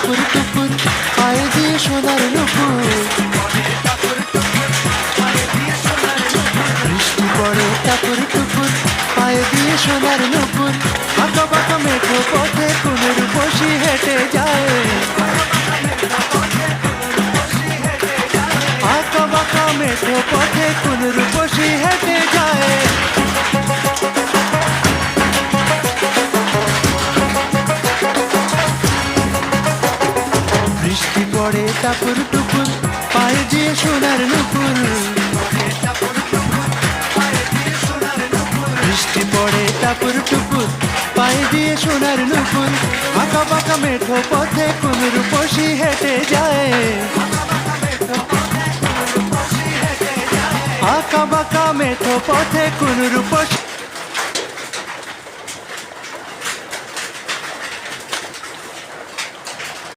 টাপুর টুপুর পায়ে দিয়ে সোনার নুপুর, বৃষ্টি পড়ে টাপুর টুপুর পায়ে দিয়ে সোনার নুপুর, আঁকা বাঁকা মেঠো পথে কোন রূপসী হেঁটে যায়, আঁকা বাঁকা মেঠো পথে কোন রূপসী হেঁটে যায়। বৃষ্টি পড়ে টাপুর টুপুর পায়ে দিয়ে সোনার নুপুর, বৃষ্টি পড়ে টাপুর টুপুর পায়ে দিয়ে সোনার নুপুর, আঁকা বাঁকা মেঠো পথে কোন রূপসী হেঁটে যায়, আঁকা বাঁকা মেঠো পথে কোন রূপসী